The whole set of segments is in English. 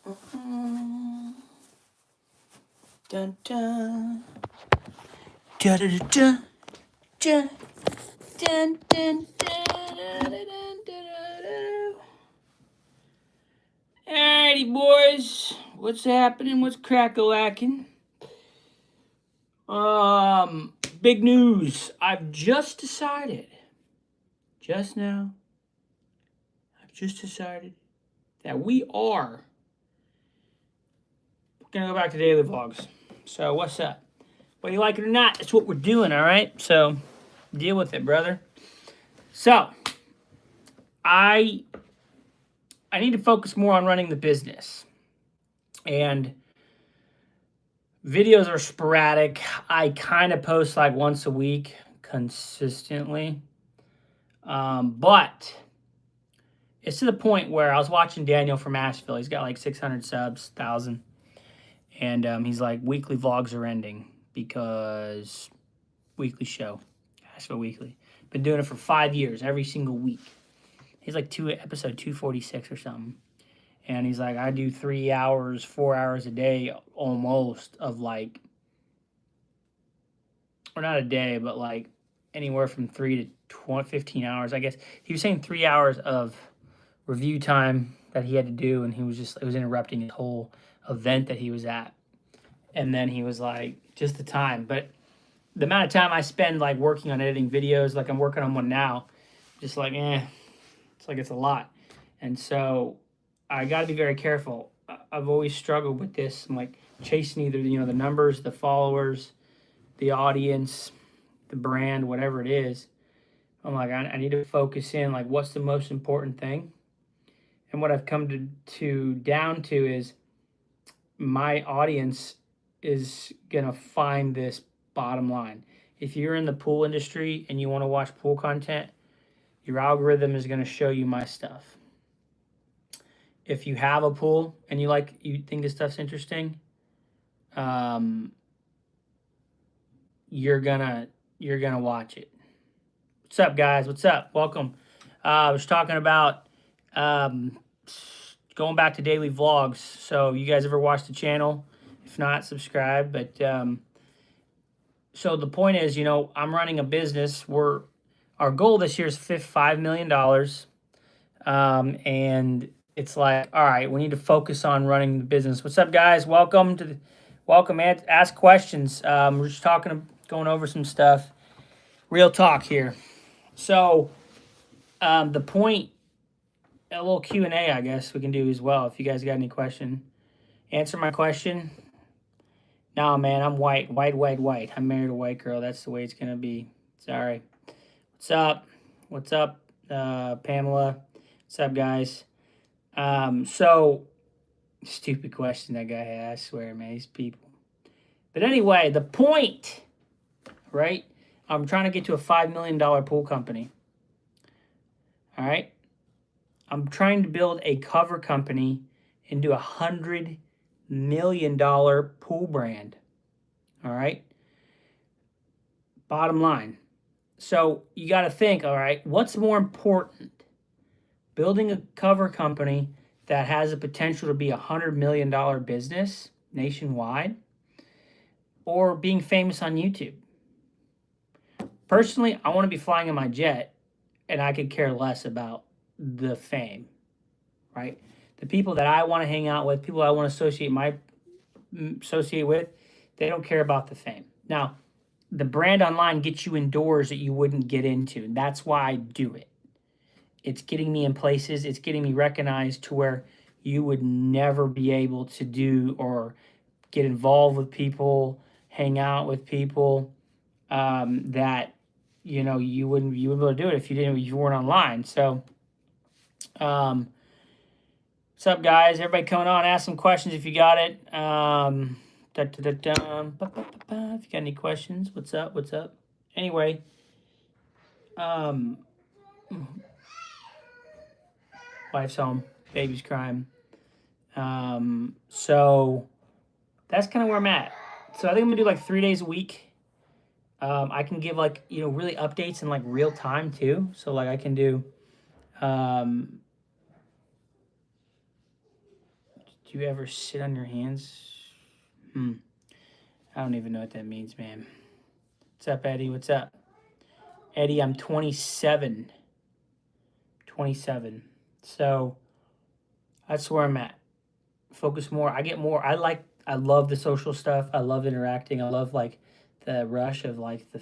Dun dun. Dun dun dun dun dun dun dun dun. Alrighty, boys. What's happening? What's crack-a-lacking? Big news. I've just decided, just now, that we are gonna go back to daily vlogs. So what's up? Whether you like it or not, it's what we're doing, all right? So deal with it, brother. So I need to focus more on running the business. And videos are sporadic. I kind of post like once a week consistently. But it's to the point where I was watching Daniel from Asheville. He's got like 600 subs, 1,000. And he's like, weekly vlogs are ending because weekly show, Asheville Weekly. Been doing it for 5 years, every single week. He's like episode 246 or something. And he's like, I do 3 hours, 4 hours a day almost of like, or not a day, but like anywhere from 3 to 15 hours, I guess. He was saying 3 hours of review time that he had to do, and it was interrupting his whole event that he was at. And then he was like, just the time. But the amount of time I spend like working on editing videos, like I'm working on one now, just like, it's like it's a lot. And so I got to be very careful. I've always struggled with this. I'm like chasing either, the numbers, the followers, the audience, the brand, whatever it is. I'm like, I need to focus in, like, what's the most important thing? And what I've come to down to is my audience is going to find this bottom line. If you're in the pool industry and you want to watch pool content, your algorithm is going to show you my stuff. If you have a pool and you think this stuff's interesting, you're gonna watch it. What's up, guys? What's up? Welcome. I was talking about going back to daily vlogs. So you guys ever watch the channel? If not, subscribe. But so the point is, I'm running a business. Our goal this year is $5 million. And it's like, all right, we need to focus on running the business. What's up, guys? Welcome. Ask questions. We're just going over some stuff. Real talk here. So the point, a little Q&A, I guess we can do as well. If you guys got any question, answer my question. No, man, I'm white. I'm married a white girl. That's the way it's going to be. Sorry. What's up, Pamela? What's up, guys? So, stupid question that guy had. I swear, man, these people. But anyway, the point, right? I'm trying to get to a $5 million pool company. All right? I'm trying to build a cover company into a $100 million pool brand. All right? Bottom line. So you got to think, all right, what's more important? Building a cover company that has the potential to be a $100 million business nationwide, or being famous on YouTube? Personally, I want to be flying in my jet, and I could care less about the fame, right? The people that I want to hang out with, people I want to associate with, they don't care about the fame. Now, the brand online gets you in doors that you wouldn't get into, and that's why I do it. It's getting me in places, it's getting me recognized to where you would never be able to do, or get involved with people, hang out with people that you wouldn't be able to do it if you weren't online. So what's up, guys? Everybody coming on, ask some questions if you got it. If you got any questions, what's up? Anyway, wife's home, baby's crying. So that's kind of where I'm at. So I think I'm gonna do like 3 days a week. I can give really updates in like real time too. So like I can do you ever sit on your hands? I don't even know what that means, man. What's up, Eddie? What's up? Eddie, I'm 27. 27. So that's where I'm at. Focus more. I get more. I love the social stuff. I love interacting. I love like the rush of like the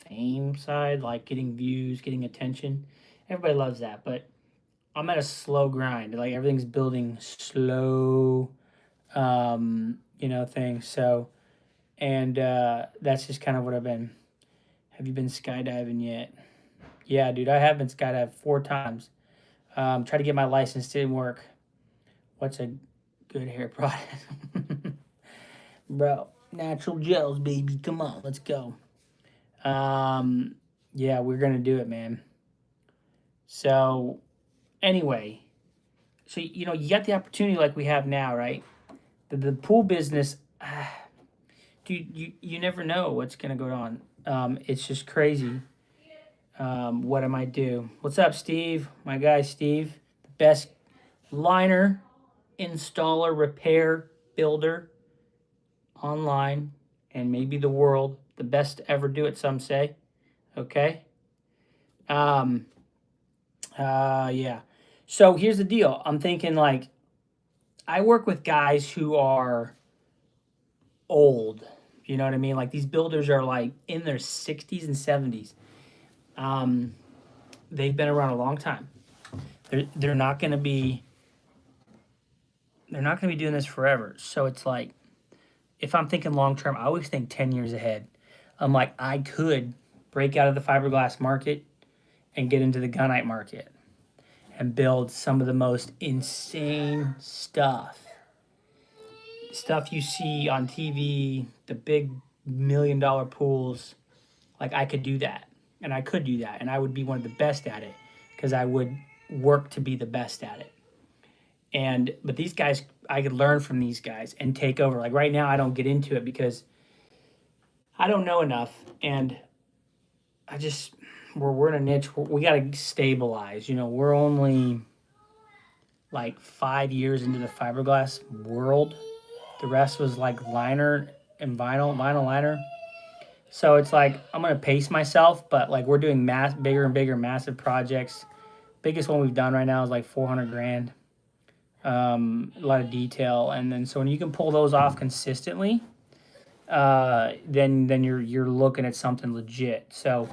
fame side, like getting views, getting attention. Everybody loves that, but I'm at a slow grind. Like everything's building slow, things. So, and that's just kind of what I've been. Have you been skydiving yet? Yeah, dude, I have been skydiving 4 times. Try to get my license, didn't work. What's a good hair product? Bro, natural gels, baby. Come on, let's go. Yeah, we're gonna do it, man. So, anyway, so you got the opportunity like we have now, right? The pool business, dude, you never know what's gonna go on. It's just crazy. What I might do. What's up, Steve? My guy, Steve, the best liner installer, repair, builder online, and maybe the world. The best to ever do it, some say. Okay. Yeah. So here's the deal. I'm thinking like I work with guys who are old. You know what I mean? Like these builders are like in their 60s and 70s. They've been around a long time. They're not going to be doing this forever. So it's like if I'm thinking long term, I always think 10 years ahead. I'm like I could break out of the fiberglass market and get into the gunite market and build some of the most insane stuff you see on TV, the big $1 million pools. Like I could do that, and I could do that, and I would be one of the best at it because I would work to be the best at it. But these guys, I could learn from these guys and take over. Like right now, I don't get into it because I don't know enough, and we're in a niche. We got to stabilize. We're only like 5 years into the fiberglass world. The rest was like liner and vinyl liner. So it's like I'm gonna pace myself, but like we're doing bigger and bigger, massive projects. Biggest one we've done right now is like 400 grand. A lot of detail, and then so when you can pull those off consistently, then you're looking at something legit. So,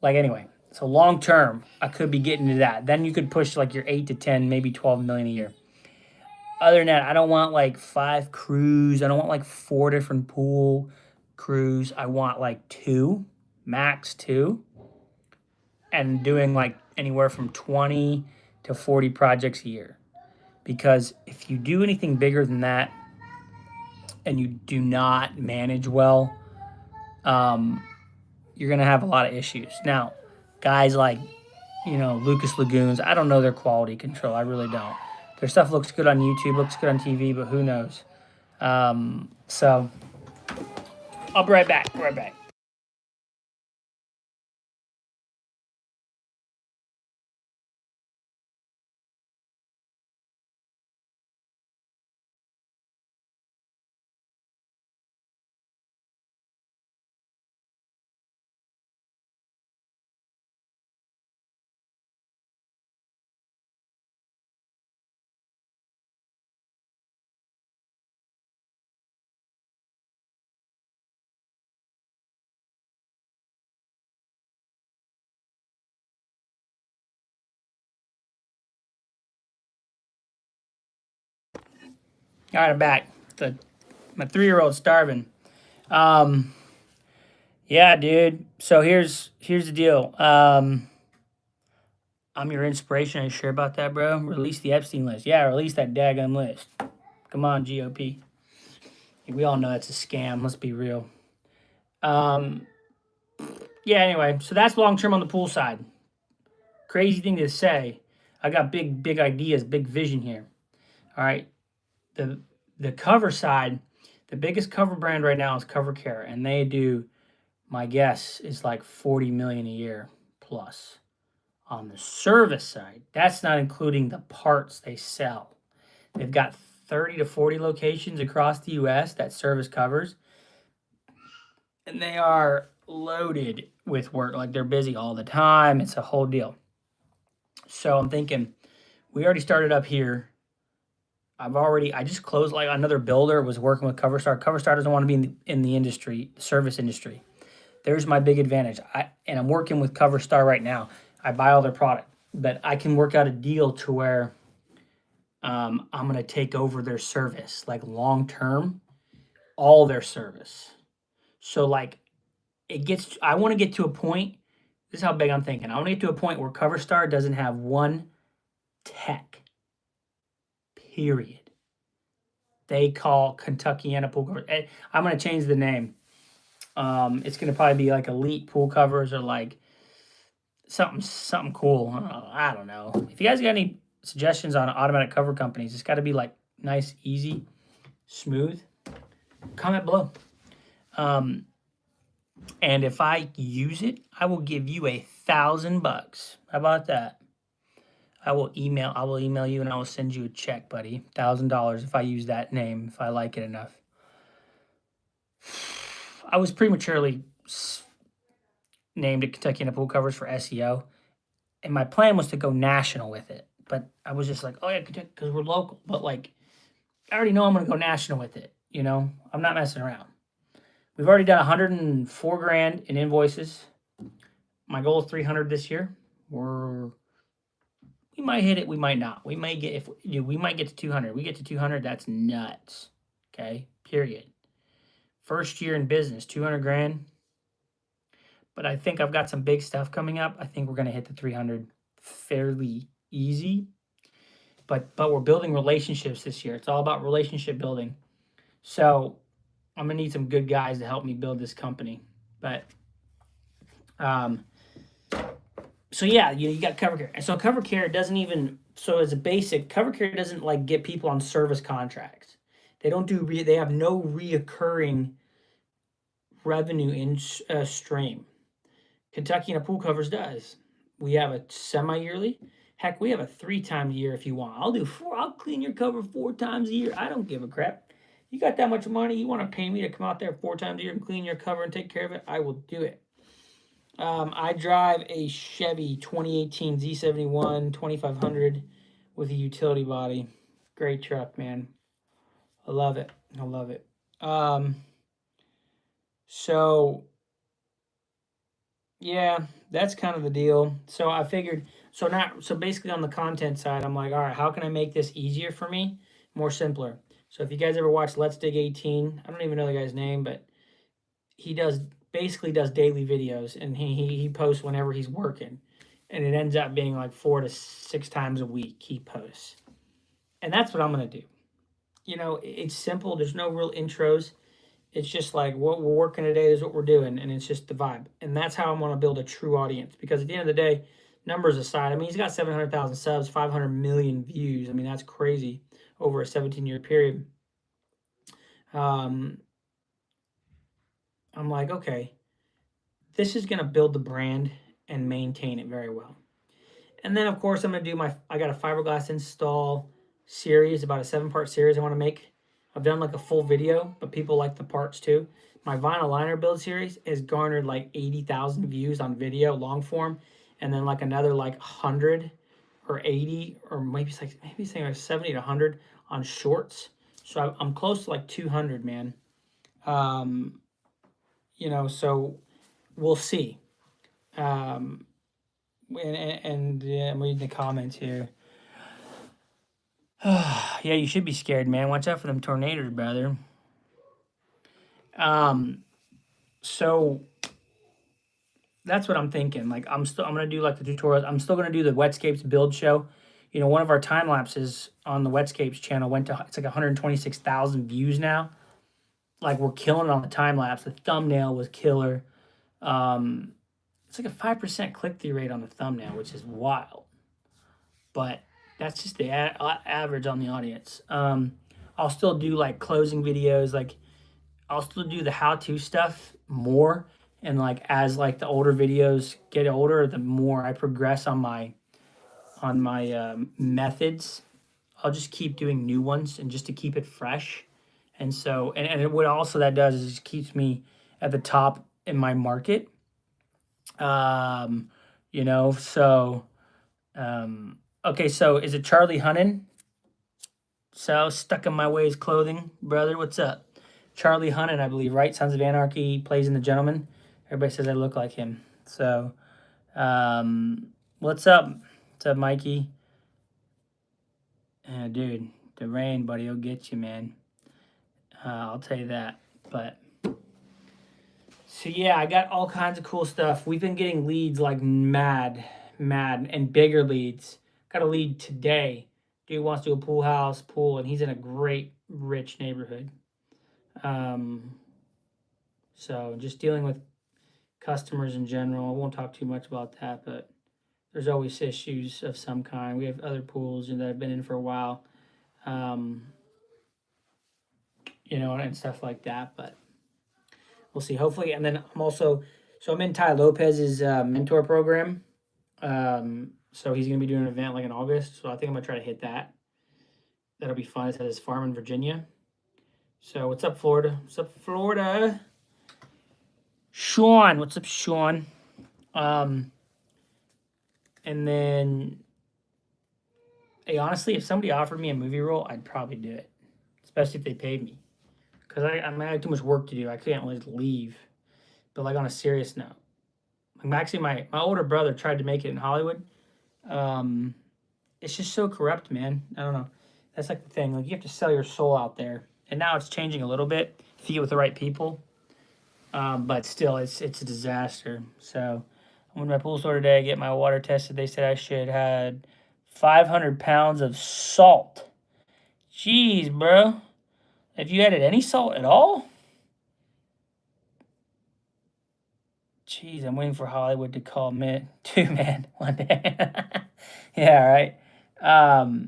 like anyway, so long term, I could be getting to that. Then you could push like your 8 to 10, maybe 12 million a year. Other than that, I don't want like 5 crews. I don't want like 4 different pool crews. I want like 2, max 2, and doing like anywhere from 20 to 40 projects a year. Because if you do anything bigger than that and you do not manage well, you're going to have a lot of issues. Now, guys like, Lucas Lagoons, I don't know their quality control. I really don't. Their stuff looks good on YouTube, looks good on TV, but who knows? So I'll be right back. All right, I'm back. My 3-year-old's starving. Yeah, dude. So here's the deal. I'm your inspiration. Are you sure about that, bro? Release the Epstein list. Yeah, release that daggum list. Come on, GOP. We all know it's a scam. Let's be real. Yeah, anyway, so that's long term on the pool side. Crazy thing to say. I got big ideas, big vision here. All right. The cover side, the biggest cover brand right now is Cover Care, and they do, my guess is like 40 million a year plus. On the service side, that's not including the parts they sell. They've got 30 to 40 locations across the US that service covers, and they are loaded with work. Like they're busy all the time. It's a whole deal. So I'm thinking, we already started up here. I just closed, like, another builder was working with CoverStar. CoverStar doesn't want to be in the industry, the service industry. There's my big advantage. And I'm working with CoverStar right now. I buy all their product, but I can work out a deal to where I'm going to take over their service, like long term, all their service. So like I want to get to a point. This is how big I'm thinking. I want to get to a point where CoverStar doesn't have one tech, period. They call Kentuckiana pool covers. I'm going to change the name. It's going to probably be like Elite Pool Covers or like something cool. I don't know. If you guys got any suggestions on automatic cover companies, it's got to be like nice, easy, smooth. Comment below. And if I use it, I will give you $1,000. How about that? I will email you and I will send you a check, buddy. $1,000 if I use that name, if I like it enough. I was prematurely named at Kentucky Pool Covers for SEO, and my plan was to go national with it. But I was just like, oh yeah, because we're local. But like, I already know I'm going to go national with it. You know, I'm not messing around. We've already done 104 grand in invoices. My goal is 300 this year. We might hit it, we might not. We might get we might get to 200. We get to 200, that's nuts. Okay, period. First year in business, 200 grand. But I think I've got some big stuff coming up. I think we're going to hit the 300 fairly easy. But we're building relationships this year. It's all about relationship building. So I'm going to need some good guys to help me build this company. But so yeah, you got CoverCare. And so CoverCare doesn't even, so as a basic, CoverCare doesn't like get people on service contracts. They don't do, they have no reoccurring revenue in stream. Kentucky Pool Covers does. We have a semi-yearly. Heck, we have a 3 times a year if you want. I'll clean your cover 4 times a year. I don't give a crap. You got that much money, you want to pay me to come out there 4 times a year and clean your cover and take care of it, I will do it. I drive a Chevy 2018 Z71 2500 with a utility body. Great truck, man. I love it. I love it. So, yeah, that's kind of the deal. So I figured, so basically on the content side, I'm like, all right, how can I make this easier for me? More simpler. So if you guys ever watch Let's Dig 18, I don't even know the guy's name, but he basically does daily videos, and he posts whenever he's working, and it ends up being like 4 to 6 times a week he posts. And that's what I'm going to do. You know, it's simple. There's no real intros. It's just like what we're working today is what we're doing, and it's just the vibe. And that's how I'm going to build a true audience, because at the end of the day, numbers aside, I mean, he's got 700,000 subs, 500 million views. I mean, that's crazy over a 17-year period. I'm like, okay, this is going to build the brand and maintain it very well. And then, of course, I'm going to do I got a fiberglass install series, about a 7-part series I want to make. I've done like a full video, but people like the parts too. My vinyl liner build series has garnered like 80,000 views on video, long form, and then like another like 100 or 80, or maybe saying like 70 to 100 on shorts. So I'm close to like 200, man. You know, so we'll see. And I'm reading the comments here. Yeah, you should be scared, man. Watch out for them tornadoes, brother. So that's what I'm thinking. Like, I'm gonna do like the tutorials. I'm still gonna do the Wetscapes build show. You know, one of our time lapses on the Wetscapes channel it's like 126,000 views now. Like, we're killing it on the time lapse. The thumbnail was killer. It's like a 5% click-through rate on the thumbnail, which is wild. But that's just the average on the audience. I'll still do like closing videos. Like, I'll still do the how-to stuff more. And like, as like the older videos get older, the more I progress on my methods, I'll just keep doing new ones and just to keep it fresh. And so, and what also that does is it keeps me at the top in my market. Um, so, okay, so is it Charlie Hunnan? So stuck in my ways clothing, brother. What's up? Charlie Hunnan, I believe, right? Sons of Anarchy, plays in The Gentleman. Everybody says I look like him. So, what's up? What's up, Mikey? Dude, the rain, buddy, will get you, man. I'll tell you that. But so yeah, I got all kinds of cool stuff. We've been getting leads like mad, and bigger leads. Got a lead today. Dude wants to do a pool, and he's in a great, rich neighborhood. So just dealing with customers in general. I won't talk too much about that, but there's always issues of some kind. We have other pools that I've been in for a while, and stuff like that. But we'll see. Hopefully, and then I'm in Ty Lopez's mentor program. So he's gonna be doing an event like in August. So I think I'm gonna try to hit that. That'll be fun. It's at his farm in Virginia. So what's up, Florida? What's up, Florida? Sean, what's up, Sean? And then, hey, honestly, if somebody offered me a movie role, I'd probably do it, especially if they paid me, because I have too much work to do. I can't just leave. But like on a serious note, actually, my older brother tried to make it in Hollywood. It's just so corrupt, man. I don't know. That's like the thing. Like you have to sell your soul out there, and now it's changing a little bit if you get with the right people. But still, it's a disaster. So I went to my pool store today, get my water tested. They said I should had 500 pounds of salt. Jeez, bro. Have you added any salt at all? Jeez, I'm waiting for Hollywood to call me. Dude, man, one day. Yeah, right.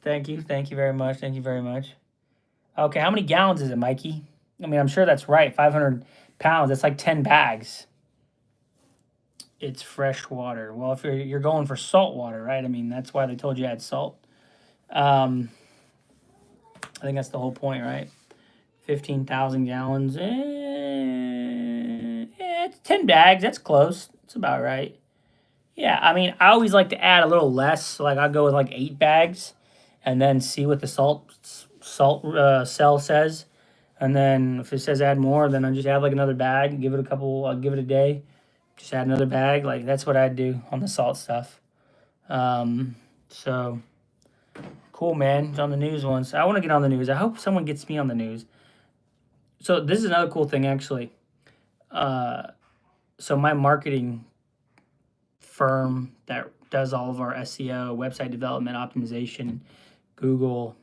Thank you very much. Okay, how many gallons is it, Mikey? I mean, I'm sure that's right. 500 pounds. That's like 10 bags. It's fresh water. Well, if you're going for salt water, right? I mean, that's why they told you to add salt. I think that's the whole point, right? 15,000 gallons. It's 10 bags. That's close. It's about right. Yeah, I mean, I always like to add a little less. So like I'll go with like 8 bags and then see what the salt cell says. And then if it says add more, then I just add like another bag, give it a day, just add another bag. Like that's what I'd do on the salt stuff. So cool, man. It's on the news once. I want to get on the news. I hope someone gets me on the news. So this is another cool thing, actually. So my marketing firm that does all of our SEO, website development, optimization, Google,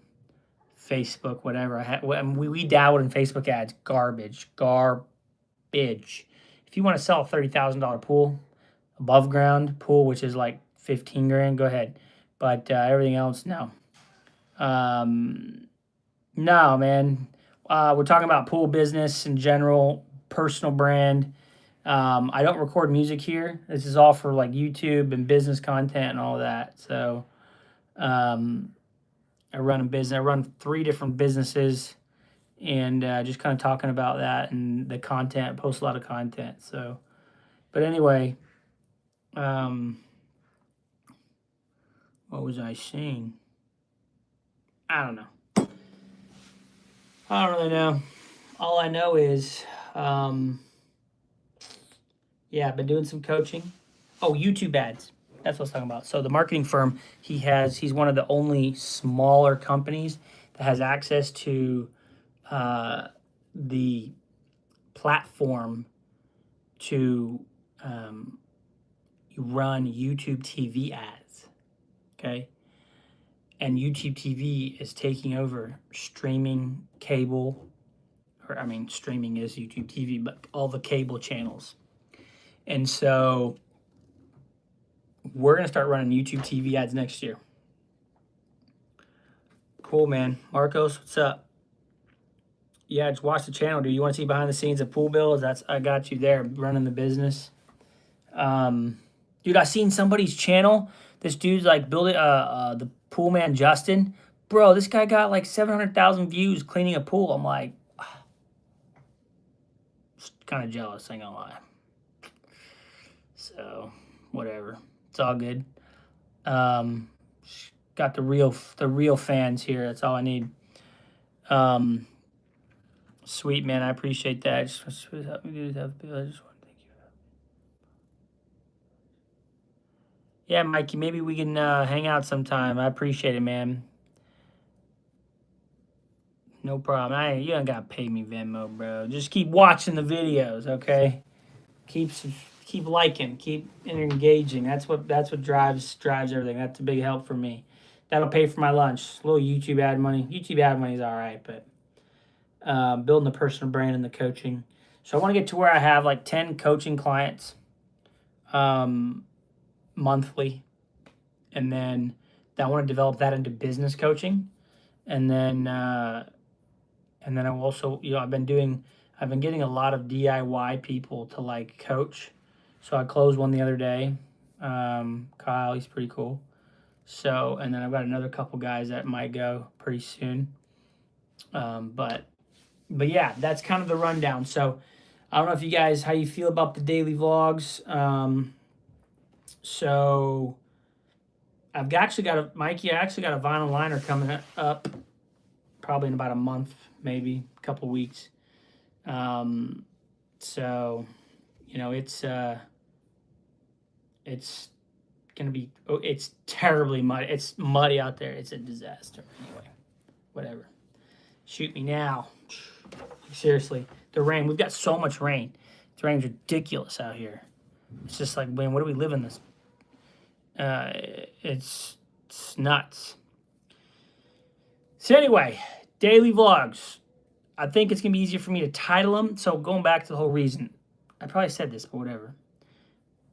Facebook, whatever. We dabbled in Facebook ads. Garbage. If you want to sell a $30,000 pool, above ground pool, which is like 15 grand, go ahead. But everything else, no. No, man. We're talking about pool business in general, personal brand. I don't record music here. This is all for like YouTube and business content and all that. So, I run a business. I run 3 different businesses, and just kind of talking about that and the content. Post a lot of content. So, but anyway, what was I saying? I don't know. I don't really know. All I know is, yeah, I've been doing some coaching. Oh, YouTube ads. That's what I was talking about. So the marketing firm, he's one of the only smaller companies that has access to the platform to run YouTube TV ads. Okay. And YouTube TV is taking over streaming, cable, streaming is YouTube TV, but all the cable channels. And so we're going to start running YouTube TV ads next year. Cool, man. Marcos, what's up? Yeah, just watch the channel, dude. You want to see behind the scenes of pool bills? I got you there running the business. Dude, I seen somebody's channel. This dude's like building the Pool Man Justin, bro, this guy got like 700,000 views cleaning a pool. I'm like, kind of jealous, ain't gonna lie. So, whatever. It's all good. Got the real fans here. That's all I need. Sweet, man. I appreciate that. I just want to thank you. Yeah, Mikey, maybe we can hang out sometime. I appreciate it, man. No problem. You don't gotta pay me Venmo, bro. Just keep watching the videos, okay? Keep liking, keep engaging. That's what drives everything. That's a big help for me. That'll pay for my lunch. A little YouTube ad money. YouTube ad money is all right, but building the personal brand and the coaching. So I want to get to where I have like 10 coaching clients monthly, and then I want to develop that into business coaching, and then I also, I've been getting a lot of DIY people to like coach. So I closed one the other day. Kyle, he's pretty cool. So, and then I've got another couple guys that might go pretty soon. But yeah, that's kind of the rundown. So I don't know if you guys, how you feel about the daily vlogs. So I've actually got a vinyl liner coming up probably in about a month, maybe a couple weeks. So, it's gonna be, it's terribly muddy. It's muddy out there. It's a disaster. Anyway, whatever. Shoot me now. Seriously, the rain. We've got so much rain. This rain's ridiculous out here. It's just like, man, what do we live in this? It's nuts. So anyway, daily vlogs. I think it's going to be easier for me to title them. So going back to the whole reason, I probably said this, but whatever.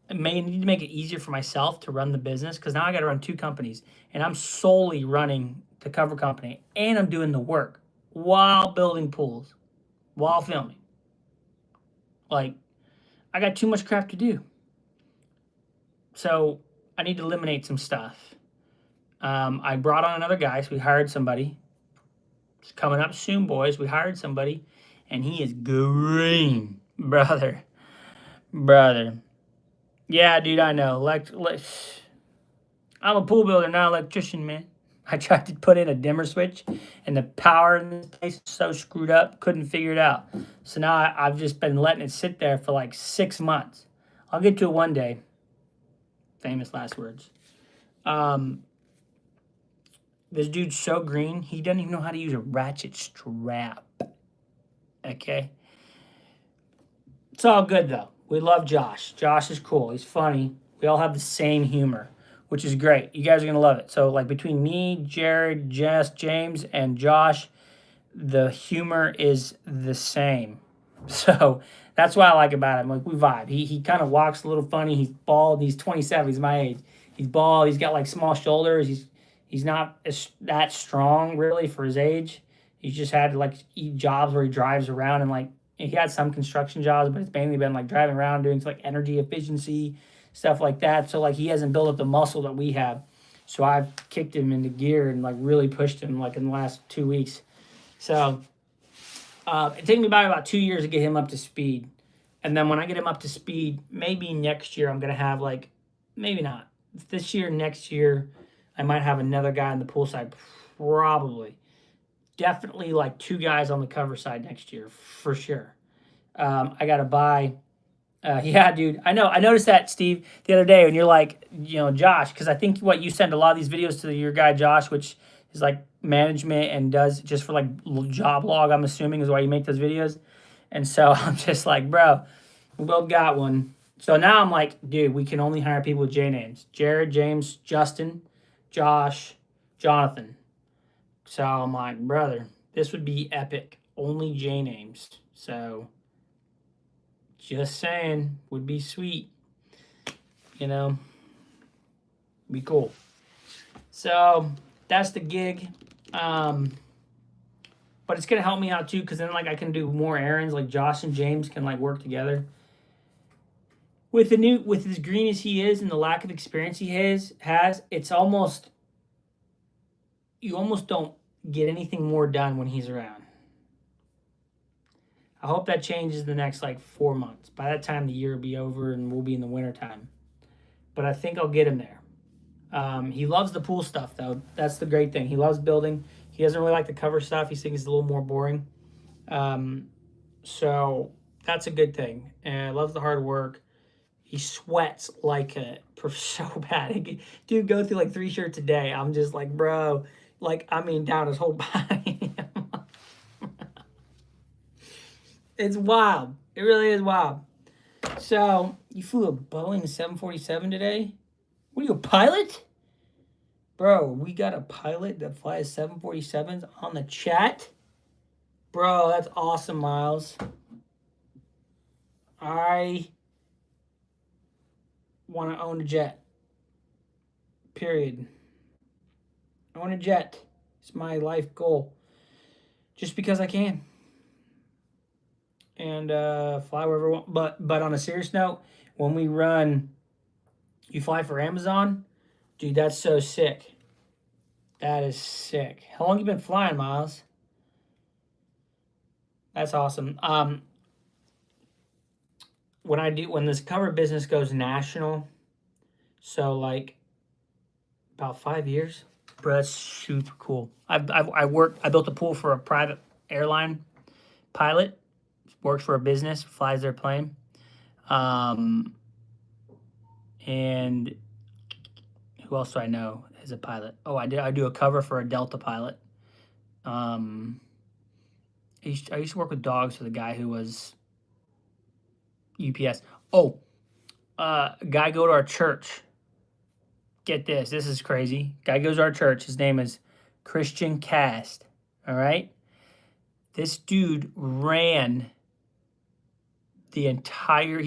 I may need to make it easier for myself to run the business, because now I got to run 2 companies, and I'm solely running the cover company, and I'm doing the work while building pools, while filming. Like, I got too much crap to do. So I need to eliminate some stuff. I brought on another guy, so we hired somebody. It's coming up soon, boys. We hired somebody, and he is green, brother. Yeah, dude, I know. I'm a pool builder, not an electrician, man. I tried to put in a dimmer switch, and the power in this place is so screwed up, couldn't figure it out. So now I've just been letting it sit there for like 6 months. I'll get to it one day. Famous last words. This dude's so green, he doesn't even know how to use a ratchet strap. Okay? It's all good, though. We love Josh. Josh is cool. He's funny. We all have the same humor, which is great. You guys are going to love it. So, like, between me, Jared, Jess, James, and Josh, the humor is the same. So, that's what I like about him. Like, we vibe. He kind of walks a little funny. He's bald. He's 27. He's my age. He's bald. He's got, like, small shoulders. He's not that strong, really, for his age. He's just had, like, jobs where he drives around, and, like, he had some construction jobs, but it's mainly been, like, driving around doing, like, energy efficiency, stuff like that. So, like, he hasn't built up the muscle that we have. So I've kicked him into gear and, like, really pushed him, like, in the last 2 weeks. So it took me about 2 years to get him up to speed. And then when I get him up to speed, maybe next year I'm going to have, like, maybe not. This year, next year, I might have another guy on the pool side, probably. Definitely, like, 2 guys on the cover side next year, for sure. I got to buy... yeah, dude. I know. I noticed that, Steve, the other day when you're like, Josh, because I think you send a lot of these videos to your guy, Josh, which is like management and does just for like job log, I'm assuming is why you make those videos. And so I'm just like, bro, we both got one. So now I'm like, dude, we can only hire people with J names. Jared, James, Justin, Josh, Jonathan. So I'm like, brother, this would be epic. Only J names. So... just saying, would be sweet, be cool. So that's the gig, but it's gonna help me out too, because then like I can do more errands. Like Josh and James can like work together. With as green as he is and the lack of experience he has, it's almost you almost don't get anything more done when he's around. I hope that changes the next like 4 months. By that time, the year will be over and we'll be in the winter time. But I think I'll get him there. He loves the pool stuff, though. That's the great thing. He loves building. He doesn't really like the cover stuff. He thinks it's a little more boring. So that's a good thing. And loves the hard work. He sweats like so bad. Dude, go through like 3 shirts a day. I'm just like, bro, like, I mean, down his whole body. It's wild. It really is wild. So, you flew a Boeing 747 today? What are you, a pilot? Bro, we got a pilot that flies 747s on the chat? Bro, that's awesome, Miles. I want to own a jet. Period. Own a jet. It's my life goal. Just because I can. And fly wherever I want. But on a serious note, when we run, you fly for Amazon? Dude, that's so sick. That is sick. How long you been flying, Miles? That's awesome. When this cover business goes national, so like about 5 years, bro, that's super cool. I built a pool for a private airline pilot, works for a business, flies their plane, and who else do I know as a pilot? Oh, I do a cover for a Delta pilot. I used to work with dogs for the guy who was UPS. Oh, guy go to our church. Get this. This is crazy. Guy goes to our church. His name is Christian Cast. All right. This dude ran he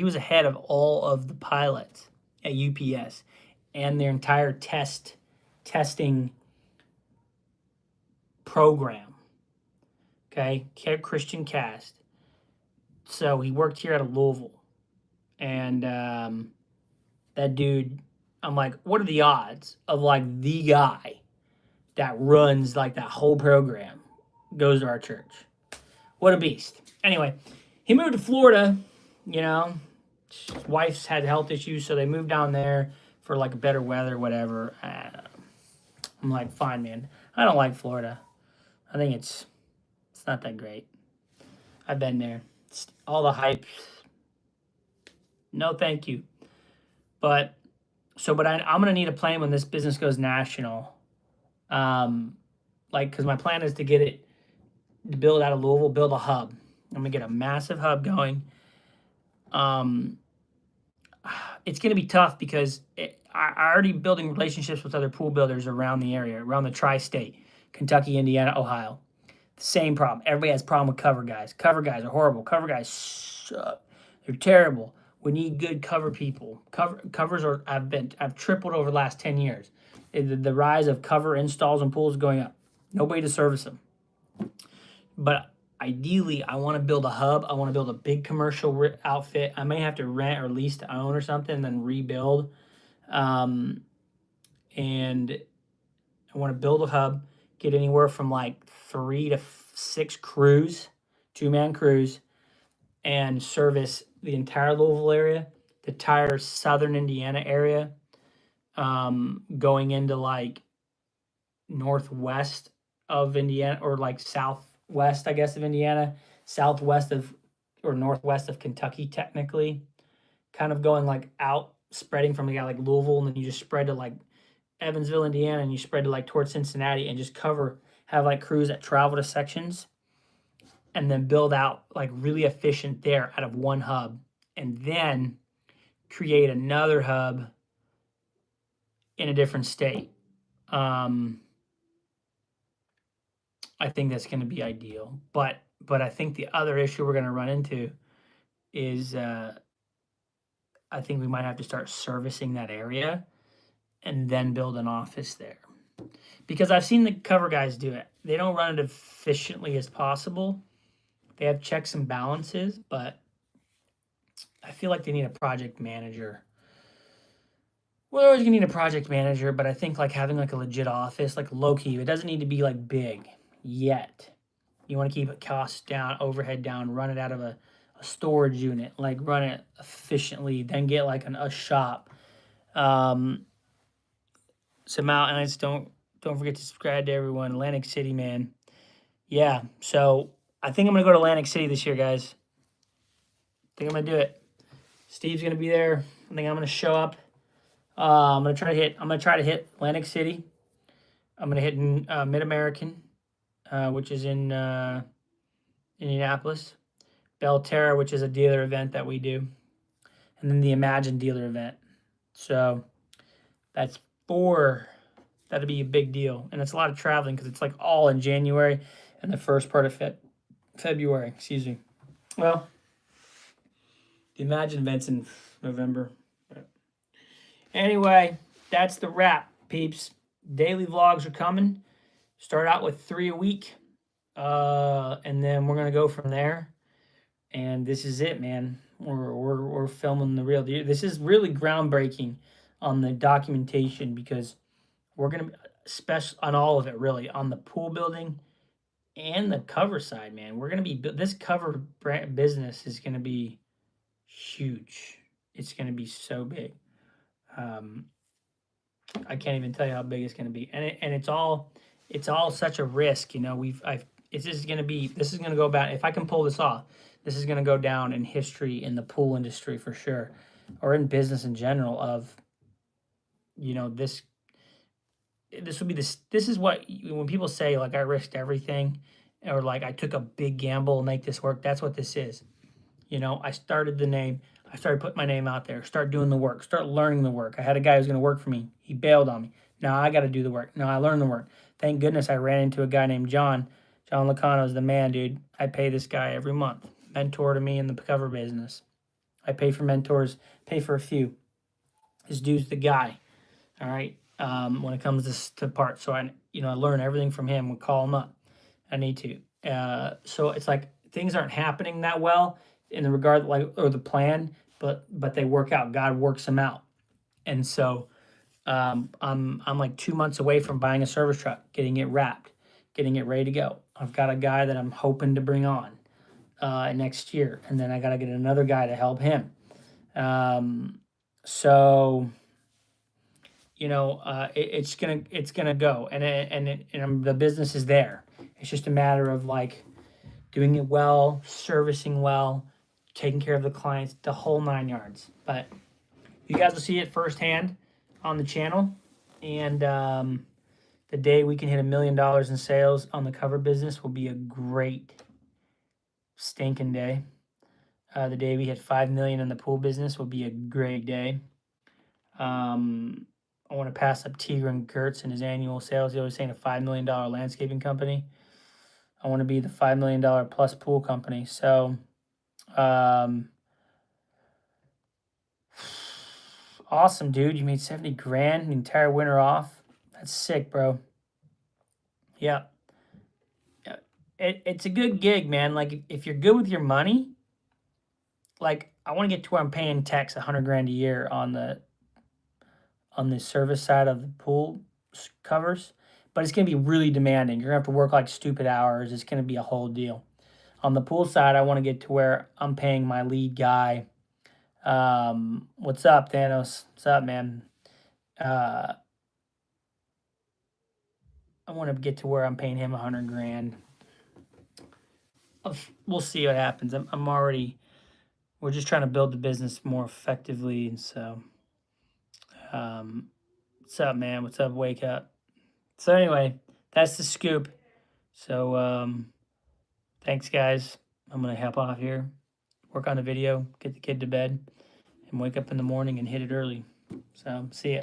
was ahead of all of the pilots at UPS and their entire testing program. Okay. Christian Cast. So he worked here out of Louisville. And that dude, I'm like, what are the odds of like the guy that runs like that whole program goes to our church? What a beast. Anyway, he moved to Florida, you know. His wife's had health issues, so they moved down there for like better weather, whatever. I'm like, fine, man. I don't like Florida. I think it's not that great. I've been there. It's all the hype. No, thank you. But I'm gonna need a plane when this business goes national. Because my plan is to build out of Louisville, build a hub. I'm gonna get a massive hub going. It's gonna be tough because I already building relationships with other pool builders around the area, around the tri-state, Kentucky, Indiana, Ohio. Same problem. Everybody has a problem with cover guys. Cover guys are horrible. Cover guys suck. They're terrible. We need good cover people. Covers I've tripled over the last 10 years. The rise of cover installs and pools is going up. Nobody to service them. But ideally, I want to build a hub. I want to build a big commercial outfit. I may have to rent or lease to own or something, and then rebuild. And I want to build a hub, get anywhere from like 3 to 6 crews, 2-man crews, and service the entire Louisville area, the entire southern Indiana area, going into like northwest of Indiana, or like southwest, I guess, of Indiana, southwest of or northwest of Kentucky, technically, kind of going like out, spreading from like Louisville, and then you just spread to like Evansville, Indiana, and you spread to like towards Cincinnati, and just have like crews that travel to sections, and then build out like really efficient there out of one hub, and then create another hub in a different state. I think that's going to be ideal. But I think the other issue we're going to run into is I think we might have to start servicing that area and then build an office there. Because I've seen the cover guys do it. They don't run it efficiently as possible. They have checks and balances, but I feel like they need a project manager. we're always gonna need a project manager, but I think like having like a legit office, like low key, it doesn't need to be like big yet. You want to keep costs down, overhead down, run it out of a storage unit, like run it efficiently, then get like a shop. Some outlets. Don't forget to subscribe to everyone. Atlantic City, man. Yeah. So I think I'm gonna go to Atlantic City this year, guys. I think I'm gonna do it. Steve's gonna be there. I think I'm gonna show up. I'm gonna try to hit Atlantic City. I'm gonna hit Mid American, which is in Indianapolis. Belterra, which is a dealer event that we do, and then the Imagine dealer event. So that's 4. That'd be a big deal, and it's a lot of traveling because it's like all in January and the first part of February. Excuse me. Well, the Imagine event's in November. Anyway, that's the wrap, peeps. Daily vlogs are coming. Start out with 3 a week, and then we're gonna go from there. And this is it, man. We're filming the real deal. This is really groundbreaking on the documentation because we're gonna be special on all of it, really, on the pool building and the cover side, man. We're gonna be this cover brand business is gonna be huge. It's gonna be so big. I can't even tell you how big it's gonna be, and it's all such a risk, you know. This is gonna go back. If I can pull this off, this is gonna go down in history in the pool industry for sure, or in business in general. Of, you know, this will be this. This is what when people say like I risked everything, or like I took a big gamble to make this work. That's what this is. You know, I started putting my name out there, start doing the work, start learning the work. I had a guy who's going to work for me. He bailed on me. Now I got to do the work. Now I learned the work. Thank goodness I ran into a guy named John. John Lacano is the man, dude. I pay this guy every month. Mentor to me in the cover business. I pay for mentors, pay for a few. This dude's the guy, all right, when it comes to parts. So I learn everything from him. We call him up. I need to. So it's like things aren't happening that well in the regard or the plan, but they work out. God works them out. And so I'm like 2 months away from buying a service truck, getting it wrapped, getting it ready to go. I've got a guy that I'm hoping to bring on next year, and then I got to get another guy to help him. So it's gonna go, and the business is there. It's just a matter of like doing it well, servicing well, taking care of the clients, the whole 9 yards. But you guys will see it firsthand on the channel. And the day we can hit $1 million in sales on the cover business will be a great stinking day. The day we hit 5 million in the pool business will be a great day. I want to pass up Tigran Gertz and his annual sales. He was saying a $5 million landscaping company. I want to be the $5 million plus pool company. So, awesome, dude. You made 70 grand the entire winter off. That's sick, bro. Yeah. It's a good gig, man. Like, if you're good with your money, like, I want to get to where I'm paying tax 100 grand a year on the service side of the pool covers, but it's going to be really demanding. You're going to have to work like stupid hours. It's going to be a whole deal. On the pool side, I want to get to where I'm paying my lead guy. What's up, Thanos? What's up, man? I want to get to where I'm paying him 100 grand. We'll see what happens. We're just trying to build the business more effectively. And so, what's up, man? What's up? Wake up. So anyway, that's the scoop. So, thanks, guys. I'm going to hop off here, work on the video, get the kid to bed, and wake up in the morning and hit it early. So, see ya.